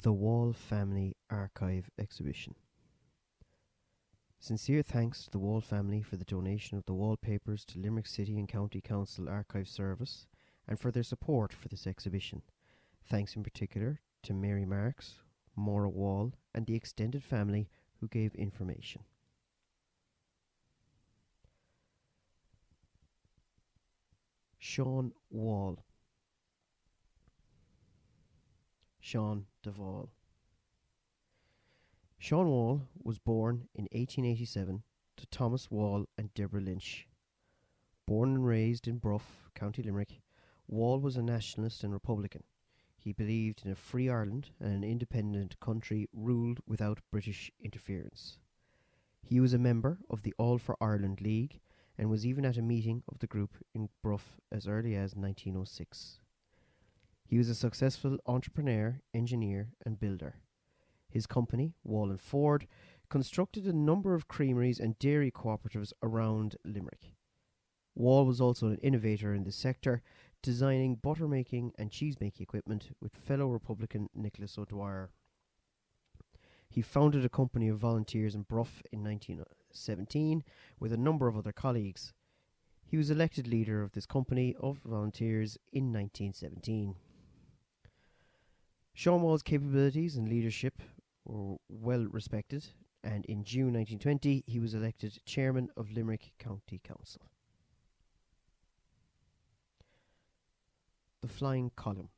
The Wall Family Archive Exhibition. Sincere thanks to the Wall family for the donation of the wallpapers to Limerick City and County Council Archive Service and for their support for this exhibition. Thanks in particular to Mary Marks, Maura Wall and the extended family who gave information. Sean Wall. Sean Duvall. Sean Wall was born in 1887 to Thomas Wall and Deborah Lynch. Born and raised in Bruff, County Limerick, Wall was a nationalist and Republican. He believed in a free Ireland and an independent country ruled without British interference. He was a member of the All for Ireland League and was even at a meeting of the group in Bruff as early as 1906. He was a successful entrepreneur, engineer and builder. His company, Wall and Ford, constructed a number of creameries and dairy cooperatives around Limerick. Wall was also an innovator in this sector, designing butter-making and cheese-making equipment with fellow Republican Nicholas O'Dwyer. He founded a company of volunteers in Bruff in 1917 with a number of other colleagues. He was elected leader of this company of volunteers in 1917. Sean Wall's capabilities and leadership were well respected, and in June 1920 he was elected chairman of Limerick County Council. The Flying Column.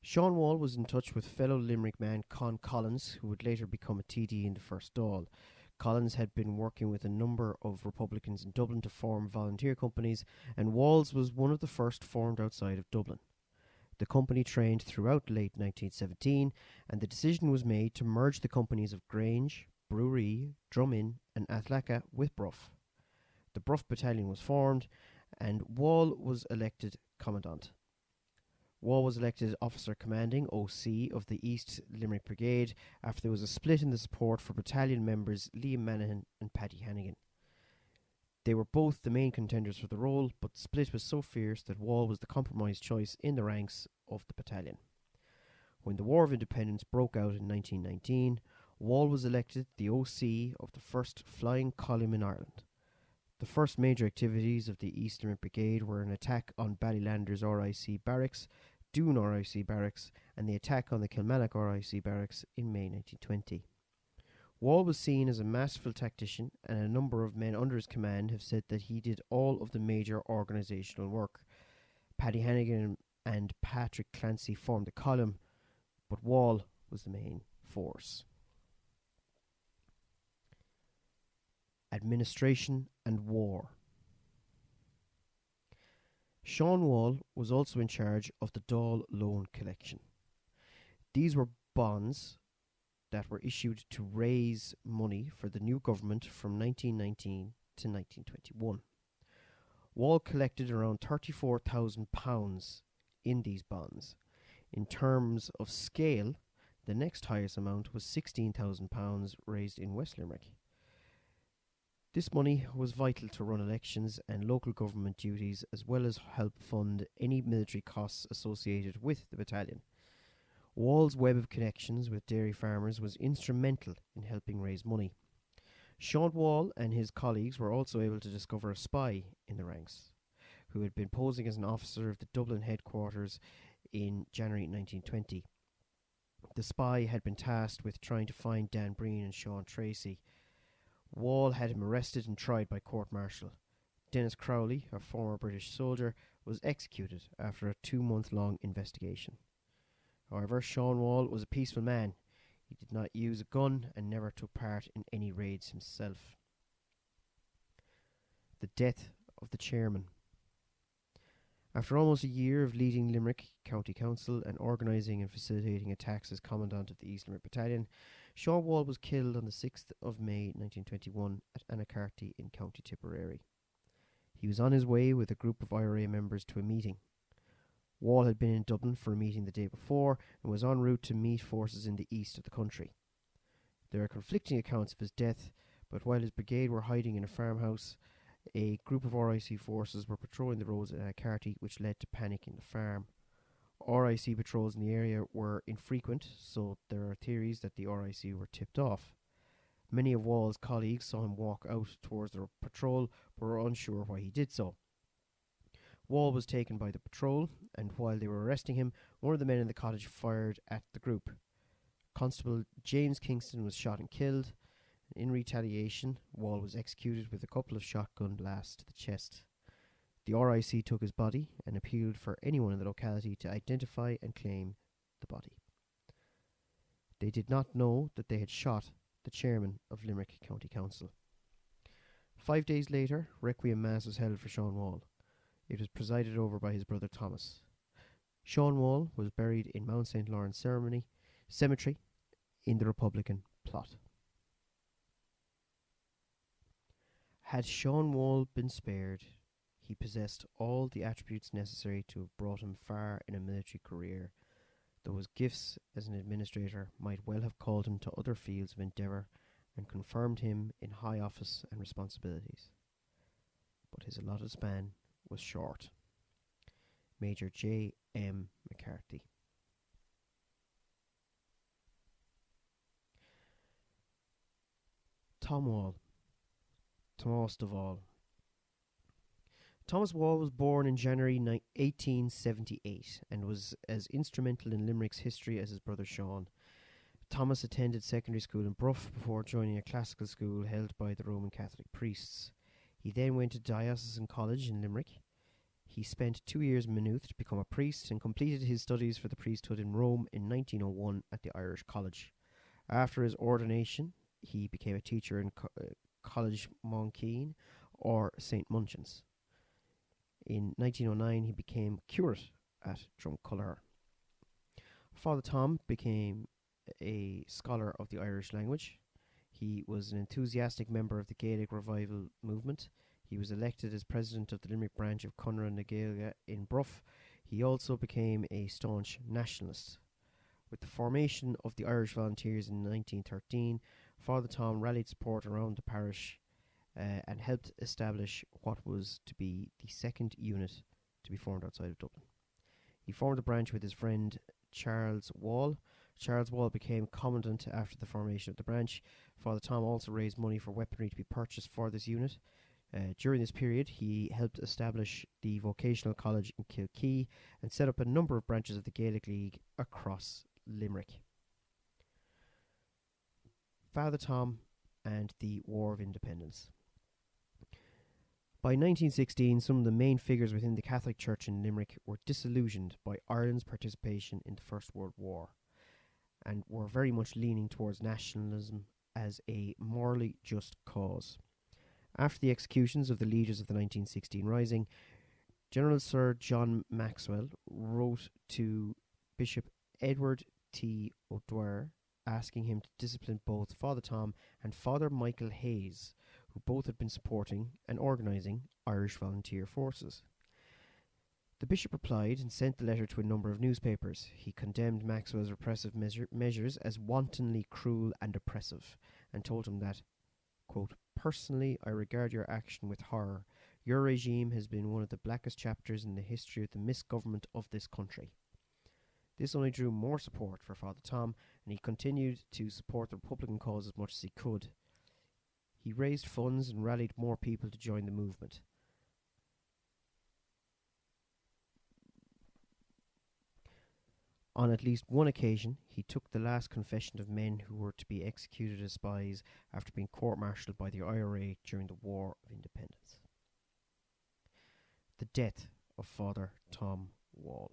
Sean Wall was in touch with fellow Limerick man Con Collins, who would later become a TD in the First Dáil. Collins had been working with a number of Republicans in Dublin to form volunteer companies, and Wall's was one of the first formed outside of Dublin. The company trained throughout late 1917, and the decision was made to merge the companies of Grange, Brewery, Drummond and Athlacca with Bruff. The Bruff Battalion was formed, and Wall was elected Commandant. Wall was elected Officer Commanding OC of the East Limerick Brigade after there was a split in the support for battalion members Liam Manahan and Paddy Hannigan. They were both the main contenders for the role, but the split was so fierce that Wall was the compromise choice in the ranks of the battalion. When the War of Independence broke out in 1919, Wall was elected the OC of the first flying column in Ireland. The first major activities of the East Limerick Brigade were an attack on Ballylanders RIC Barracks, Doon RIC Barracks, and the attack on the Kilmallock RIC Barracks in May 1920. Wall was seen as a masterful tactician, and a number of men under his command have said that he did all of the major organisational work. Paddy Hannigan and Patrick Clancy formed the column, but Wall was the main force. Administration and War. Sean Wall was also in charge of the Dáil loan collection. These were bonds that were issued to raise money for the new government from 1919 to 1921. Wall collected around £34,000 in these bonds. In terms of scale, the next highest amount was £16,000 raised in West Limerick. This money was vital to run elections and local government duties, as well as help fund any military costs associated with the battalion. Wall's web of connections with dairy farmers was instrumental in helping raise money. Sean Wall and his colleagues were also able to discover a spy in the ranks, who had been posing as an officer of the Dublin headquarters in January 1920. The spy had been tasked with trying to find Dan Breen and Sean Tracy. Wall had him arrested and tried by court-martial. Dennis Crowley, a former British soldier, was executed after a 2-month-long investigation. However, Sean Wall was a peaceful man. He did not use a gun and never took part in any raids himself. The death of the chairman. After almost a year of leading Limerick County Council and organising and facilitating attacks as Commandant of the East Limerick Battalion, Sean Wall was killed on the 6th of May 1921 at Anacarty in County Tipperary. He was on his way with a group of IRA members to a meeting. Wall had been in Dublin for a meeting the day before and was en route to meet forces in the east of the country. There are conflicting accounts of his death, but while his brigade were hiding in a farmhouse, a group of RIC forces were patrolling the roads at Anacarty, which led to panic in the farm. RIC patrols in the area were infrequent, so there are theories that the RIC were tipped off. Many of Wall's colleagues saw him walk out towards the patrol, but were unsure why he did so. Wall was taken by the patrol, and while they were arresting him, one of the men in the cottage fired at the group. Constable James Kingston was shot and killed. In retaliation, Wall was executed with a couple of shotgun blasts to the chest. The RIC took his body and appealed for anyone in the locality to identify and claim the body. They did not know that they had shot the chairman of Limerick County Council. 5 days later, Requiem Mass was held for Sean Wall. It was presided over by his brother Thomas. Sean Wall was buried in Mount St. Lawrence Cemetery in the Republican plot. Had Sean Wall been spared, he possessed all the attributes necessary to have brought him far in a military career, though his gifts as an administrator might well have called him to other fields of endeavour and confirmed him in high office and responsibilities. But his allotted span was short. Major J. M. McCarthy. Tom Wall. Thomas de Wall. Thomas Wall was born in January 1878 and was as instrumental in Limerick's history as his brother Sean. Thomas attended secondary school in Bruff before joining a classical school held by the Roman Catholic priests. He then went to Diocesan College in Limerick. He spent 2 years in Maynooth to become a priest and completed his studies for the priesthood in Rome in 1901 at the Irish College. After his ordination, he became a teacher in College Monkeen or St. Munchin's. In 1909, he became curate at Drumcullar. Father Tom became a scholar of the Irish language. He was an enthusiastic member of the Gaelic revival movement. He was elected as president of the Limerick branch of Conradh na Gaeilge in Bruff. He also became a staunch nationalist. With the formation of the Irish Volunteers in 1913, Father Tom rallied support around the parish and helped establish what was to be the second unit to be formed outside of Dublin. He formed a branch with his friend Charles Wall. Charles Wall became commandant after the formation of the branch. Father Tom also raised money for weaponry to be purchased for this unit. During this period, he helped establish the vocational college in Kilkee and set up a number of branches of the Gaelic League across Limerick. Father Tom and the War of Independence. By 1916, some of the main figures within the Catholic Church in Limerick were disillusioned by Ireland's participation in the First World War and were very much leaning towards nationalism as a morally just cause. After the executions of the leaders of the 1916 Rising, General Sir John Maxwell wrote to Bishop Edward T. O'Dwyer asking him to discipline both Father Tom and Father Michael Hayes, who both had been supporting and organising Irish volunteer forces. The bishop replied and sent the letter to a number of newspapers. He condemned Maxwell's repressive measures as wantonly cruel and oppressive, and told him that, quote, "Personally, I regard your action with horror. Your regime has been one of the blackest chapters in the history of the misgovernment of this country." This only drew more support for Father Tom, and he continued to support the Republican cause as much as he could. He raised funds and rallied more people to join the movement. On at least one occasion, he took the last confession of men who were to be executed as spies after being court-martialed by the IRA during the War of Independence. The death of Father Tom Wall.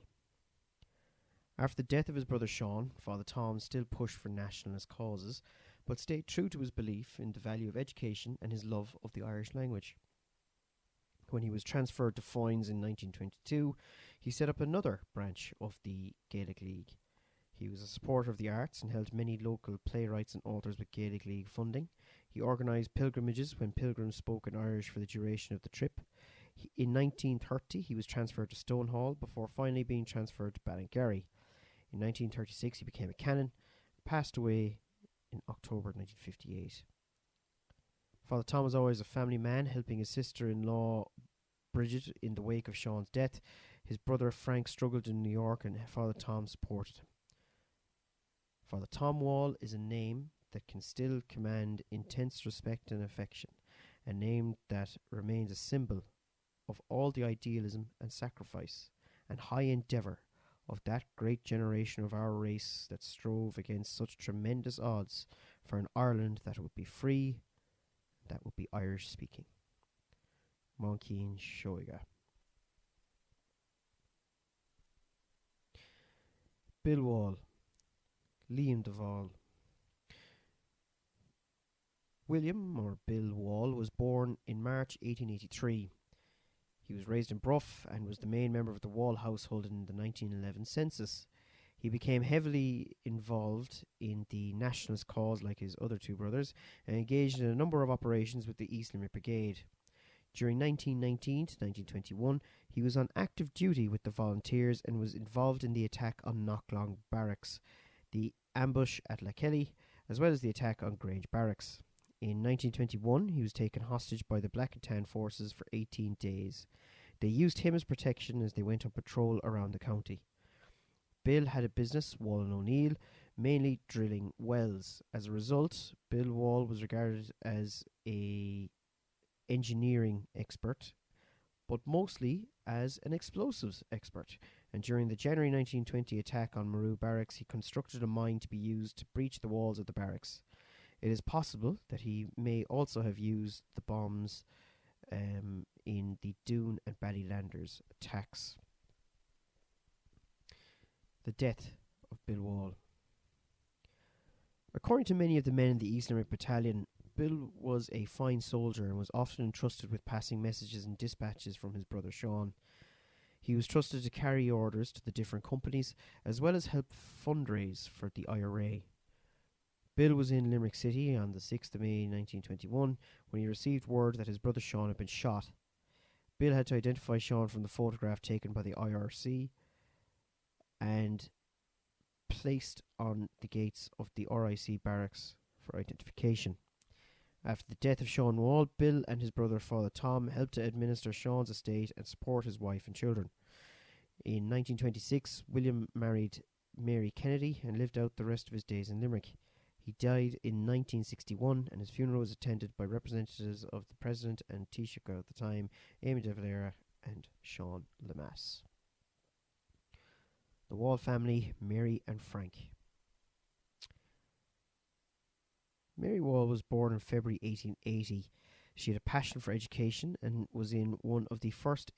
After the death of his brother Sean, Father Tom still pushed for nationalist causes, but stayed true to his belief in the value of education and his love of the Irish language. When he was transferred to Foynes in 1922, he set up another branch of the Gaelic League. He was a supporter of the arts and helped many local playwrights and authors with Gaelic League funding. He organised pilgrimages when pilgrims spoke in Irish for the duration of the trip. In 1930, he was transferred to Stonehall before finally being transferred to Ballingarry. In 1936, he became a canon and passed away in October 1958. Father Tom was always a family man, helping his sister-in-law Bridget in the wake of Sean's death. His brother Frank struggled in New York and Father Tom supported him. Father Tom Wall is a name that can still command intense respect and affection, a name that remains a symbol of all the idealism and sacrifice and high endeavour of that great generation of our race that strove against such tremendous odds for an Ireland that would be free, that would be Irish speaking. Monkeen Shoiga. Bill Wall, Liam Duvall. William, or Bill Wall, was born in March 1883. He was raised in Bruff and was the main member of the Wall household in the 1911 census. He became heavily involved in the nationalist cause like his other two brothers and engaged in a number of operations with the East Limerick Brigade. During 1919 to 1921, he was on active duty with the Volunteers and was involved in the attack on Knocklong Barracks, the ambush at Lakelly, as well as the attack on Grange Barracks. In 1921, he was taken hostage by the Black and Tan forces for 18 days. They used him as protection as they went on patrol around the county. Bill had a business, Wall and O'Neill, mainly drilling wells. As a result, Bill Wall was regarded as a engineering expert, but mostly as an explosives expert. And during the January 1920 attack on Maru Barracks, he constructed a mine to be used to breach the walls of the barracks. It is possible that he may also have used the bombs in the Doon and Ballylanders attacks. The death of Bill Wall. According to many of the men in the East Limerick Battalion, Bill was a fine soldier and was often entrusted with passing messages and dispatches from his brother Sean. He was trusted to carry orders to the different companies as well as help fundraise for the IRA. Bill was in Limerick City on the 6th of May 1921 when he received word that his brother Sean had been shot. Bill had to identify Sean from the photograph taken by the IRC and placed on the gates of the RIC barracks for identification. After the death of Sean Wall, Bill and his brother Father Tom helped to administer Sean's estate and support his wife and children. In 1926, William married Mary Kennedy and lived out the rest of his days in Limerick. He died in 1961 and his funeral was attended by representatives of the President and Taoiseach at the time, Amy de Valera and Sean Lemass. The Wall family, Mary and Frank. Mary Wall was born in February 1880. She had a passion for education and was in one of the first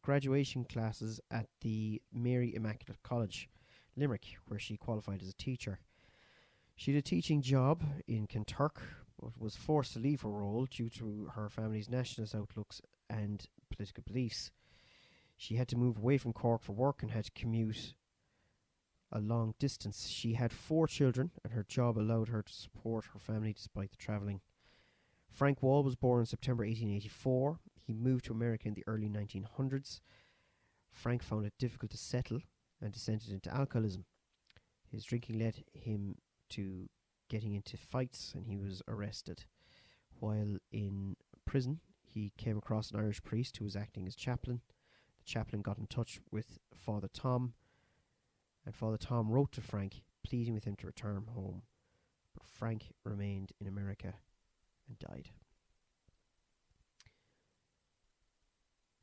graduation classes at the Mary Immaculate College, Limerick, where she qualified as a teacher. She had a teaching job in Kinturk, but was forced to leave her role due to her family's nationalist outlooks and political beliefs. She had to move away from Cork for work and had to commute a long distance. She had 4 children and her job allowed her to support her family despite the travelling. Frank Wall was born in September 1884. He moved to America in the early 1900s. Frank found it difficult to settle and descended into alcoholism. His drinking led him to getting into fights and he was arrested. While in prison, he came across an Irish priest who was acting as chaplain. The chaplain got in touch with Father Tom, and Father Tom wrote to Frank, pleading with him to return home. But Frank remained in America and died.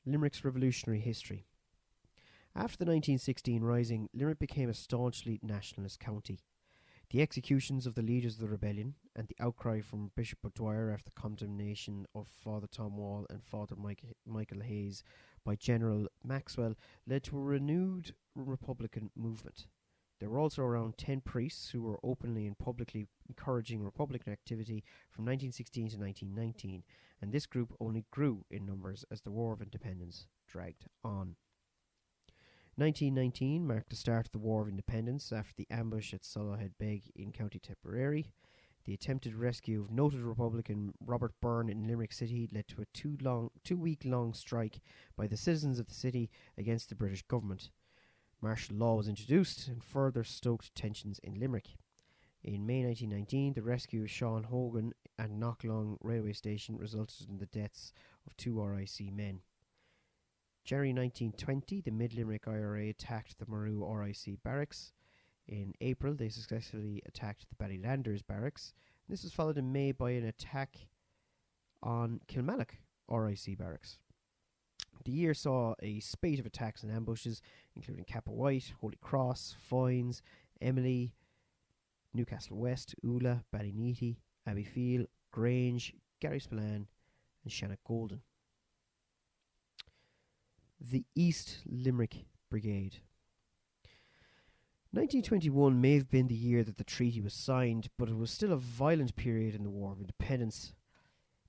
Limerick's revolutionary history. After the 1916 Rising, Limerick became a staunchly nationalist county. The executions of the leaders of the rebellion and the outcry from Bishop O'Dwyer after the condemnation of Father Tom Wall and Father Michael Hayes by General Maxwell led to a renewed Republican movement. There were also around 10 priests who were openly and publicly encouraging Republican activity from 1916 to 1919, and this group only grew in numbers as the War of Independence dragged on. 1919 marked the start of the War of Independence after the ambush at Solohead Beg in County Tipperary. The attempted rescue of noted Republican Robert Byrne in Limerick City led to a 2-week-long strike by the citizens of the city against the British government. Martial law was introduced and further stoked tensions in Limerick. In May 1919, the rescue of Sean Hogan at Knocklong railway station resulted in the deaths of 2 RIC men. January 1920, the Mid-Limerick IRA attacked the Maru RIC barracks. In April, they successfully attacked the Ballylanders barracks. This was followed in May by an attack on Kilmallock RIC barracks. The year saw a spate of attacks and ambushes, including Kappa White, Holy Cross, Foynes, Emily, Newcastle West, Ula, Ballyneety, Abbeyfield, Grange, Gary Spillane, and Shannock Golden. The East Limerick Brigade. 1921 may have been the year that the treaty was signed, but it was still a violent period in the War of Independence.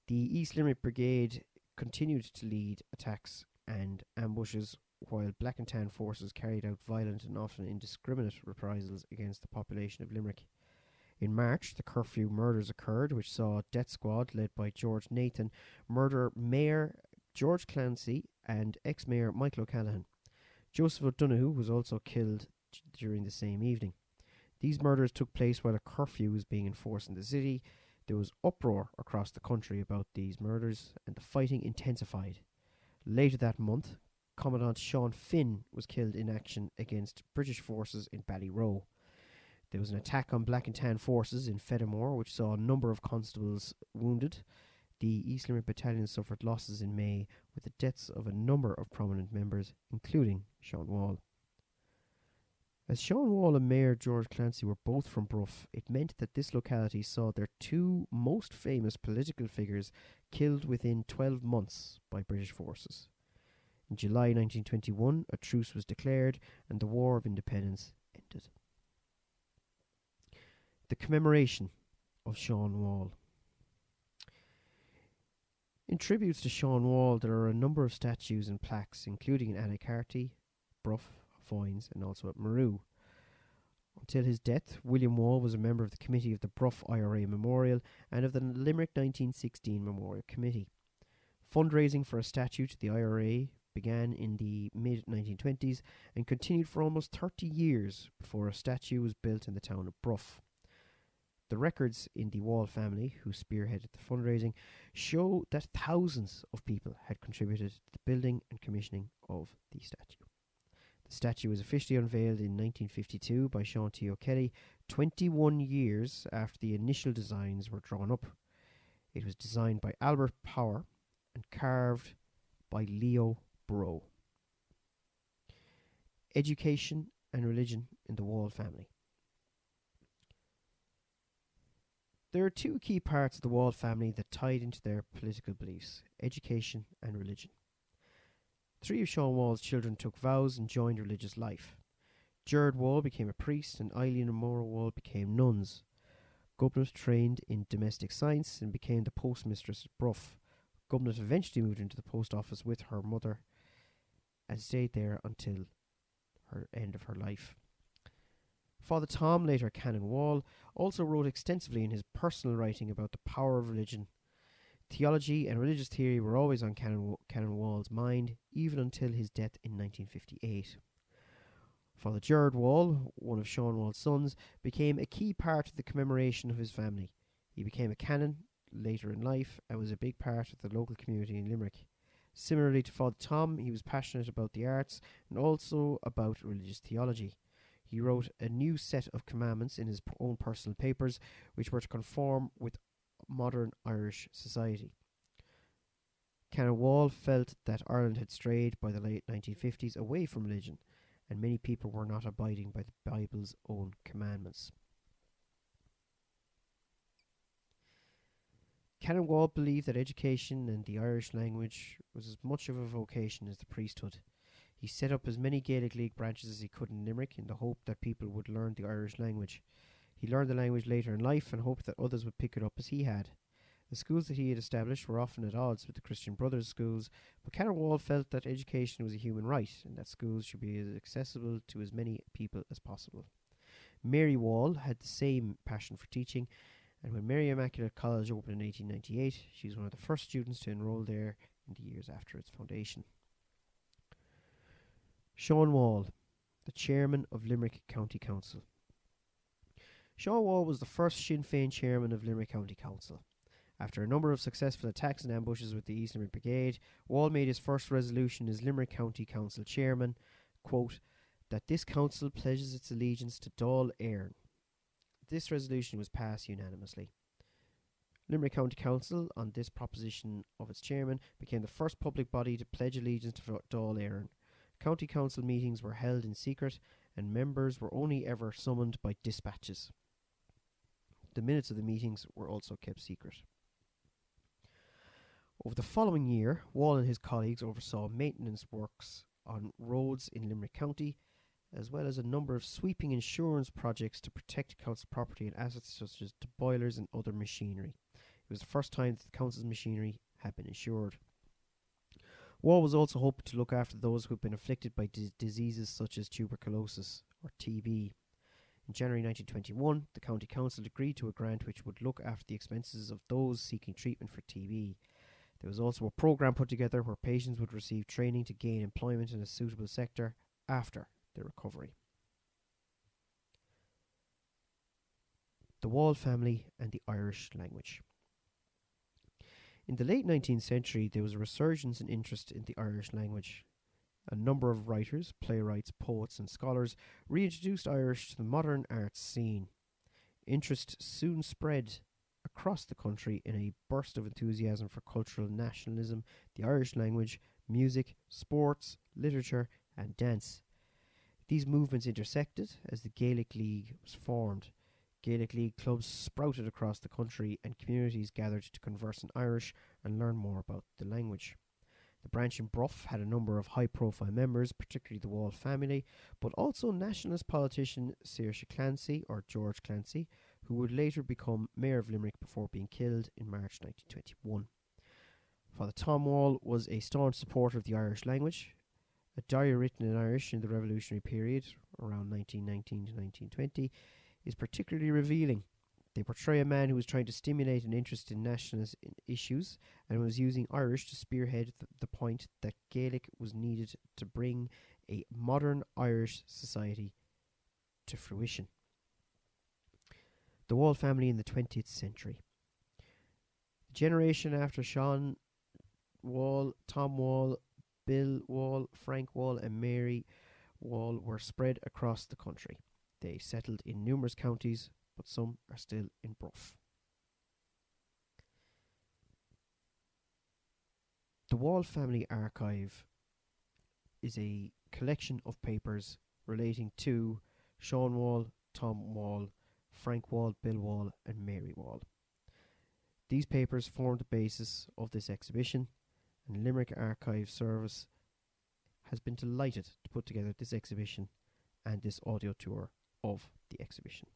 The East Limerick Brigade continued to lead attacks and ambushes, while Black and Tan forces carried out violent and often indiscriminate reprisals against the population of Limerick. In March, the Curfew Murders occurred, which saw a death squad led by George Nathan murder Mayor George Clancy and ex-Mayor Michael O'Callaghan. Joseph O'Donoghue was also killed during the same evening. These murders took place while a curfew was being enforced in the city. There was uproar across the country about these murders, and the fighting intensified. Later that month, Commandant Sean Finn was killed in action against British forces in Ballyroe. There was an attack on Black and Tan forces in Fedamore, which saw a number of constables wounded. The East Limerick Battalion suffered losses in May, with the deaths of a number of prominent members, including Sean Wall. As Sean Wall and Mayor George Clancy were both from Bruff, it meant that this locality saw their two most famous political figures killed within 12 months by British forces. In July 1921, a truce was declared and the War of Independence ended. The commemoration of Sean Wall. In tributes to Sean Wall, there are a number of statues and plaques, including in Anacarty, Bruff, Foynes, and also at Maru. Until his death, William Wall was a member of the committee of the Bruff IRA Memorial and of the Limerick 1916 Memorial Committee. Fundraising for a statue to the IRA began in the mid-1920s and continued for almost 30 years before a statue was built in the town of Bruff. The records in the Wall family, who spearheaded the fundraising, show that thousands of people had contributed to the building and commissioning of the statue. The statue was officially unveiled in 1952 by Sean T. O'Kelly, 21 years after the initial designs were drawn up. It was designed by Albert Power and carved by Leo Bro. Education and religion in the Wall family. There are two key parts of the Wall family that tied into their political beliefs: education and religion. Three of Sean Wall's children took vows and joined religious life. Gerard Wall became a priest and Eileen and Maura Wall became nuns. Gubnut trained in domestic science and became the postmistress at Bruff. Gubnut eventually moved into the post office with her mother and stayed there until her end of her life. Father Tom, later Canon Wall, also wrote extensively in his personal writing about the power of religion. Theology and religious theory were always on Canon Wall's mind, even until his death in 1958. Father Gerard Wall, one of Sean Wall's sons, became a key part of the commemoration of his family. He became a canon later in life and was a big part of the local community in Limerick. Similarly to Father Tom, he was passionate about the arts and also about religious theology. He wrote a new set of commandments in his own personal papers, which were to conform with modern Irish society. Canon Wall felt that Ireland had strayed by the late 1950s away from religion, and many people were not abiding by the Bible's own commandments. Canon Wall believed that education and the Irish language was as much of a vocation as the priesthood. He set up as many Gaelic League branches as he could in Limerick in the hope that people would learn the Irish language. He learned the language later in life and hoped that others would pick it up as he had. The schools that he had established were often at odds with the Christian Brothers schools, but Canon Wall felt that education was a human right and that schools should be as accessible to as many people as possible. Mary Wall had the same passion for teaching, and when Mary Immaculate College opened in 1898, she was one of the first students to enroll there in the years after its foundation. Sean Wall, the chairman of Limerick County Council. Sean Wall was the first Sinn Féin chairman of Limerick County Council. After a number of successful attacks and ambushes with the East Limerick Brigade, Wall made his first resolution as Limerick County Council chairman, quote, that this council pledges its allegiance to Dáil Éireann. This resolution was passed unanimously. Limerick County Council, on this proposition of its chairman, became the first public body to pledge allegiance to Dáil Éireann. County council meetings were held in secret, and members were only ever summoned by dispatches. The minutes of the meetings were also kept secret. Over the following year, Wall and his colleagues oversaw maintenance works on roads in Limerick County, as well as a number of sweeping insurance projects to protect council property and assets such as the boilers and other machinery. It was the first time that the council's machinery had been insured. Wall was also hoping to look after those who had been afflicted by diseases such as tuberculosis or TB. In January 1921, the County Council agreed to a grant which would look after the expenses of those seeking treatment for TB. There was also a programme put together where patients would receive training to gain employment in a suitable sector after their recovery. The Wall family and the Irish language. In the late 19th century, there was a resurgence in interest in the Irish language. A number of writers, playwrights, poets and scholars reintroduced Irish to the modern arts scene. Interest soon spread across the country in a burst of enthusiasm for cultural nationalism, the Irish language, music, sports, literature and dance. These movements intersected as the Gaelic League was formed. Gaelic League clubs sprouted across the country and communities gathered to converse in Irish and learn more about the language. The branch in Bruff had a number of high-profile members, particularly the Wall family, but also nationalist politician Saoirse Clancy, or George Clancy, who would later become Mayor of Limerick before being killed in March 1921. Father Tom Wall was a staunch supporter of the Irish language. A diary written in Irish in the Revolutionary period, around 1919 to 1920, is particularly revealing. They portray a man who was trying to stimulate an interest in nationalist issues and was using Irish to spearhead the point that Gaelic was needed to bring a modern Irish society to fruition. The Wall family in the 20th century. The generation after Sean Wall, Tom Wall, Bill Wall, Frank Wall and Mary Wall were spread across the country. They settled in numerous counties, but some are still in Bruff. The Wall Family Archive is a collection of papers relating to Sean Wall, Tom Wall, Frank Wall, Bill Wall and Mary Wall. These papers form the basis of this exhibition, and Limerick Archive Service has been delighted to put together this exhibition and this audio tour of the exhibition.